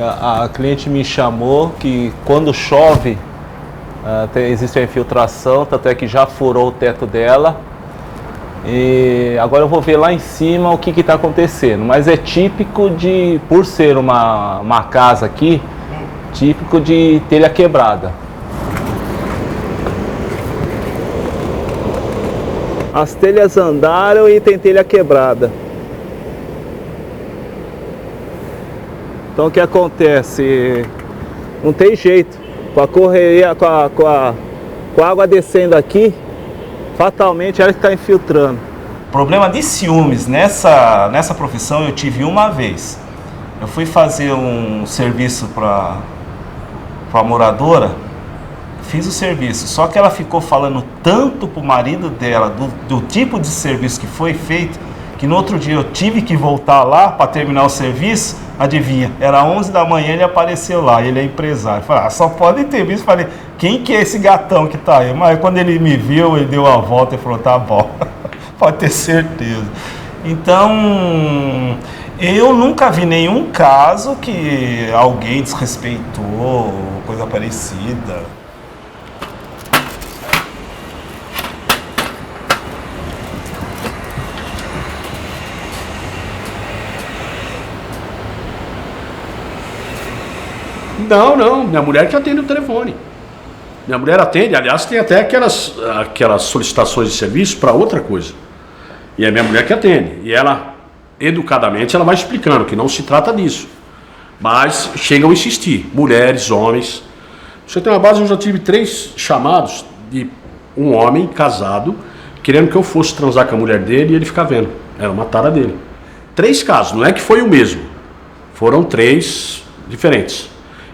A cliente me chamou que quando chove existe a infiltração, tanto é que já furou o teto dela. E agora eu vou ver lá em cima o que está acontecendo. Mas é típico de, por ser uma casa aqui, típico de telha quebrada. As telhas andaram e tem telha quebrada. Então o que acontece? Não tem jeito. Com a correria, com a água descendo aqui, fatalmente ela está infiltrando. Problema de ciúmes nessa profissão eu tive uma vez. Eu fui fazer um serviço para a moradora, fiz o serviço, só que ela ficou falando tanto pro marido dela do tipo de serviço que foi feito, que no outro dia eu tive que voltar lá para terminar o serviço. Adivinha, era 11 da manhã, ele apareceu lá, ele é empresário. Falei, só pode ter visto. Falei, quem que é esse gatão que tá aí? Mas quando ele me viu, ele deu a volta e falou, tá bom, pode ter certeza. Então, eu nunca vi nenhum caso que alguém desrespeitou, coisa parecida. Não, minha mulher que atende o telefone. Minha mulher atende, aliás, tem até aquelas solicitações de serviço para outra coisa. E é minha mulher que atende. E ela, educadamente, ela vai explicando que não se trata disso. Mas chegam a insistir, mulheres, homens. Você tem uma base, eu já tive 3 chamados de um homem casado, querendo que eu fosse transar com a mulher dele e ele ficar vendo. Era uma tara dele. 3 casos, não é que foi o mesmo. Foram 3 diferentes.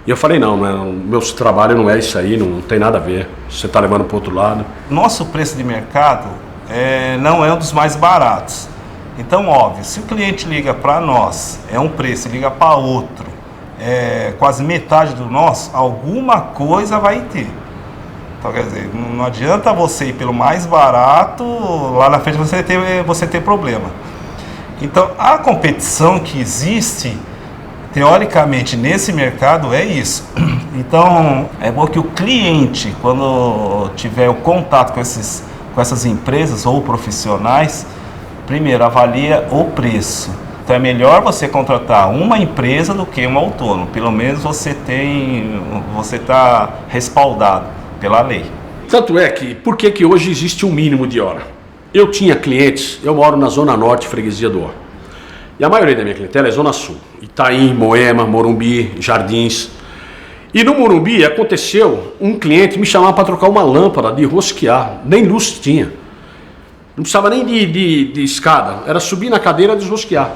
E eu falei, não, meu trabalho não é isso aí, não tem nada a ver, você está levando para o outro lado. Nosso preço de mercado não é um dos mais baratos. Então, óbvio, se o cliente liga para nós, é um preço, liga para outro, quase metade do nosso, alguma coisa vai ter. Então, quer dizer, não adianta você ir pelo mais barato, lá na frente você ter problema. Então, a competição que existe, teoricamente, nesse mercado é isso. Então, é bom que o cliente, quando tiver o contato com essas empresas ou profissionais, primeiro avalia o preço. Então, é melhor você contratar uma empresa do que um autônomo. Pelo menos você está respaldado pela lei. Tanto é que, por que hoje existe um mínimo de hora? Eu tinha clientes, eu moro na Zona Norte, freguesia do Ó. E a maioria da minha clientela é Zona Sul. Itaim, Moema, Morumbi, Jardins. E no Morumbi aconteceu um cliente me chamar para trocar uma lâmpada de rosquear. Nem luz tinha. Não precisava nem de escada. Era subir na cadeira e desrosquear.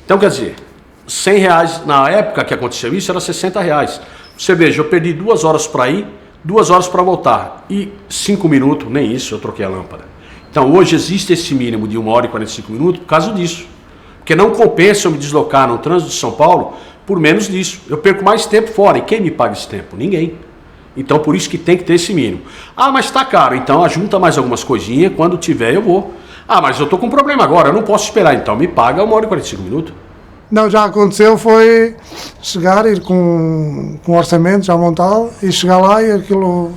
Então, quer dizer, R$100, na época que aconteceu isso, era R$60. Você veja, eu perdi 2 horas para ir, 2 horas para voltar. E 5 minutos, nem isso, eu troquei a lâmpada. Então, hoje existe esse mínimo de 1 hora e 45 minutos por causa disso. Porque não compensa eu me deslocar no trânsito de São Paulo por menos disso. Eu perco mais tempo fora. E quem me paga esse tempo? Ninguém. Então, por isso que tem que ter esse mínimo. Ah, mas está caro. Então, ajunta mais algumas coisinhas. Quando tiver, eu vou. Ah, mas eu estou com um problema agora. Eu não posso esperar. Então, me paga 1 hora e 45 minutos. Não, já aconteceu, foi chegar, ir com um orçamento já montado e chegar lá e aquilo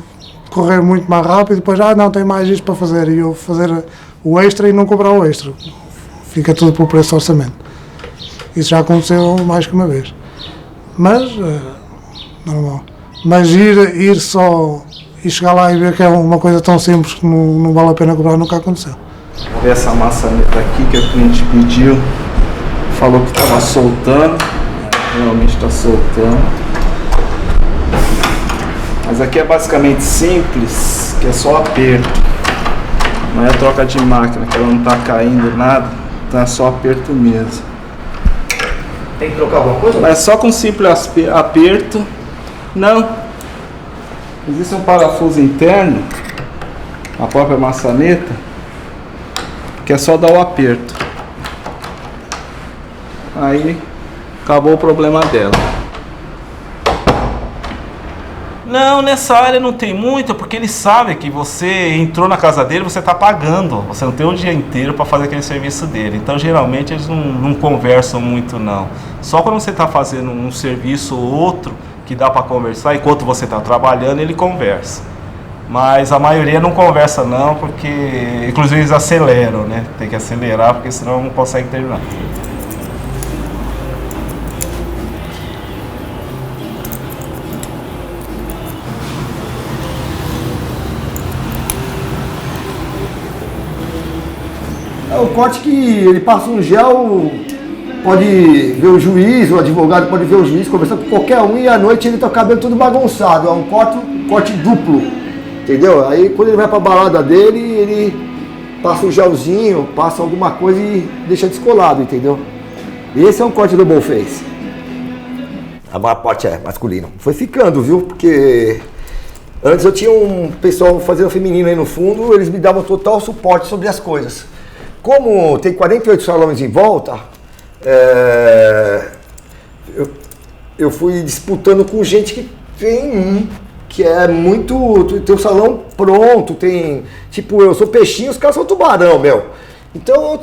correr muito mais rápido. Depois, não, tem mais isto para fazer. E eu fazer o extra e não cobrar o extra. Fica tudo pelo preço do orçamento. Isso já aconteceu mais que uma vez. Mas, normal. Mas ir só e chegar lá e ver que é uma coisa tão simples que não vale a pena cobrar, nunca aconteceu. Essa maçaneta aqui que a cliente pediu, falou que estava soltando, realmente está soltando. Mas aqui é basicamente simples, que é só aperto. Não é troca de máquina, que ela não está caindo nada. Então é só aperto mesmo. Tem que trocar alguma coisa? Mas só com simples aperto. Não. Existe um parafuso interno, a própria maçaneta, que é só dar o aperto. Aí acabou o problema dela. Não, nessa área não tem muito, porque eles sabem que você entrou na casa dele, você está pagando. Você não tem o dia inteiro para fazer aquele serviço dele. Então, geralmente, eles não conversam muito, não. Só quando você está fazendo um serviço ou outro, que dá para conversar, enquanto você está trabalhando, ele conversa. Mas a maioria não conversa, não, porque, inclusive, eles aceleram, né? Tem que acelerar, porque senão não consegue terminar. É um corte que ele passa um gel, pode ver o juiz, o advogado pode ver o juiz, conversando com qualquer um, e à noite ele tá com o cabelo todo bagunçado. É um corte duplo, entendeu? Aí quando ele vai pra balada dele, ele passa um gelzinho, passa alguma coisa e deixa descolado, entendeu? Esse é um corte do Bom Face. A maior parte é masculino. Foi ficando, viu? Porque antes eu tinha um pessoal fazendo feminino aí no fundo, eles me davam total suporte sobre as coisas. Como tem 48 salões em volta, eu fui disputando com gente que tem que é muito... Tem o salão pronto, tem... Tipo, eu sou peixinho, os caras são tubarão, meu. Então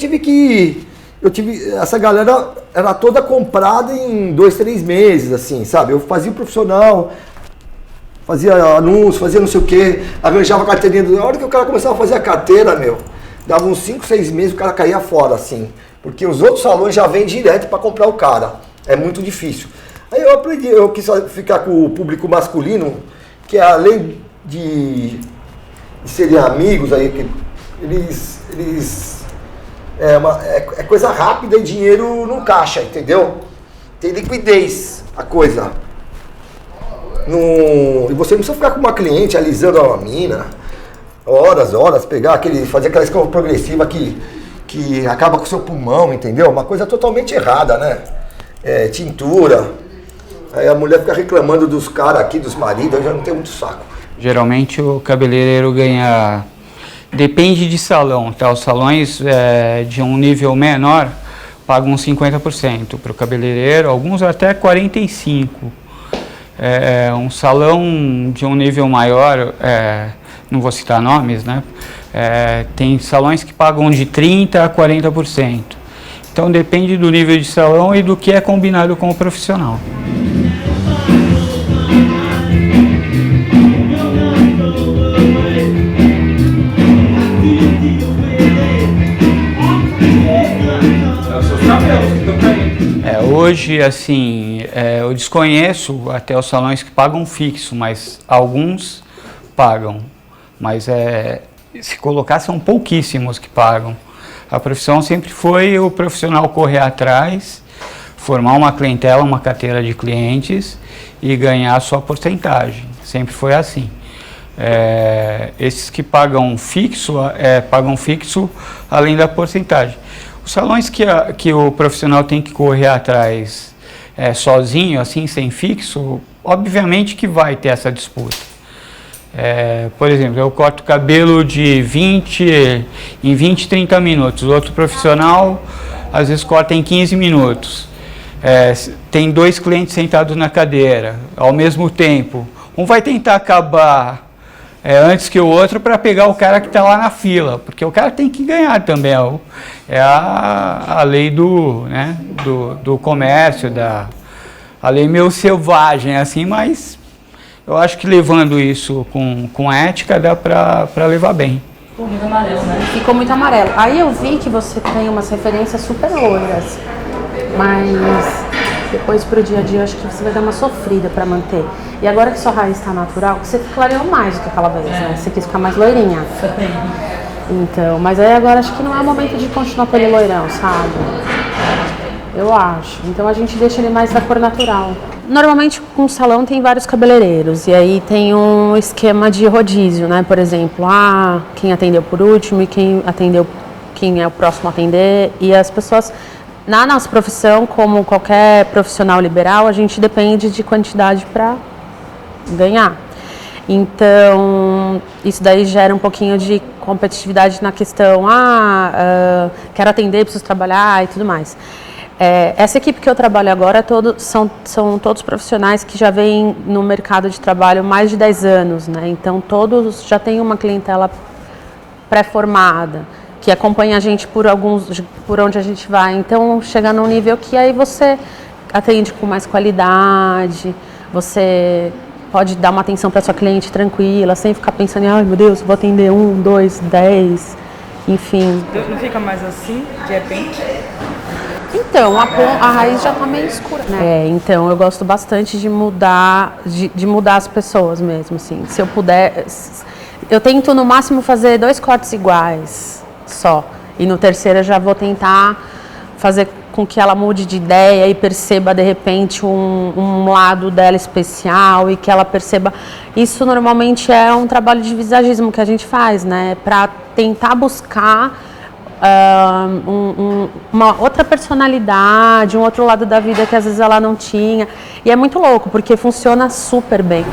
essa galera era toda comprada em 2, 3 meses, assim, sabe? Eu fazia o profissional, fazia anúncio, fazia não sei o quê, arranjava a carteirinha. Na hora que o cara começava a fazer a carteira, meu... Dava uns 5, 6 meses, o cara caía fora, assim. Porque os outros salões já vêm direto para comprar o cara. É muito difícil. Aí eu aprendi, eu quis ficar com o público masculino, que é além de serem amigos aí, que é coisa rápida e dinheiro no caixa, entendeu? Tem liquidez a coisa. E você não precisa ficar com uma cliente alisando a mina. Horas, fazer aquela escova progressiva que acaba com o seu pulmão, entendeu? Uma coisa totalmente errada, né? Tintura. Aí a mulher fica reclamando dos caras aqui, dos maridos, eu já não tenho muito saco. Geralmente o cabeleireiro ganha... Depende de salão, tá? Os salões de um nível menor pagam 50% para o cabeleireiro, alguns até 45%. Um salão de um nível maior... não vou citar nomes, né? Tem salões que pagam de 30% a 40%. Então depende do nível de salão e do que é combinado com o profissional. Hoje, assim, eu desconheço até os salões que pagam fixo, mas alguns pagam. Mas se colocar, são pouquíssimos que pagam. A profissão sempre foi o profissional correr atrás, formar uma clientela, uma carteira de clientes e ganhar a sua porcentagem. Sempre foi assim. Esses que pagam fixo além da porcentagem. Os salões que o profissional tem que correr atrás sozinho, assim, sem fixo, obviamente que vai ter essa disputa. Por exemplo, eu corto cabelo em 20, 30 minutos. O outro profissional, às vezes, corta em 15 minutos. Tem 2 clientes sentados na cadeira, ao mesmo tempo. Um vai tentar acabar antes que o outro para pegar o cara que está lá na fila, porque o cara tem que ganhar também. É a lei do comércio, a lei meio selvagem, assim, mas... Eu acho que levando isso com ética dá pra levar bem. Ficou muito amarelo, né? Ficou muito amarelo. Aí eu vi que você tem umas referências super loiras, mas depois pro dia a dia eu acho que você vai dar uma sofrida pra manter. E agora que sua raiz tá natural, você clareou mais do que aquela vez, né? Você quis ficar mais loirinha. Então, mas aí agora acho que não é o momento de continuar com ele loirão, sabe? Eu acho. Então a gente deixa ele mais da cor natural. Normalmente com o salão tem vários cabeleireiros e aí tem um esquema de rodízio, né? Por exemplo, quem atendeu por último e quem é o próximo a atender. E as pessoas, na nossa profissão, como qualquer profissional liberal, a gente depende de quantidade para ganhar. Então, isso daí gera um pouquinho de competitividade na questão, quero atender, preciso trabalhar e tudo mais. Essa equipe que eu trabalho agora são todos profissionais que já vêm no mercado de trabalho mais de 10 anos, né? Então todos já têm uma clientela pré-formada, que acompanha a gente por onde a gente vai. Então chega num nível que aí você atende com mais qualidade, você pode dar uma atenção para sua cliente tranquila, sem ficar pensando, ai meu Deus, vou atender 1, 2, 10, enfim. Não fica mais assim, de repente? Então, a raiz já tá meio escura, né? Então eu gosto bastante de mudar, de mudar as pessoas mesmo, assim. Se eu puder, eu tento no máximo fazer 2 cortes iguais só. E no terceiro eu já vou tentar fazer com que ela mude de ideia e perceba de repente um lado dela especial e que ela perceba. Isso normalmente é um trabalho de visagismo que a gente faz, né? Pra tentar buscar uma outra personalidade, um outro lado da vida que às vezes ela não tinha. E é muito louco, porque funciona super bem.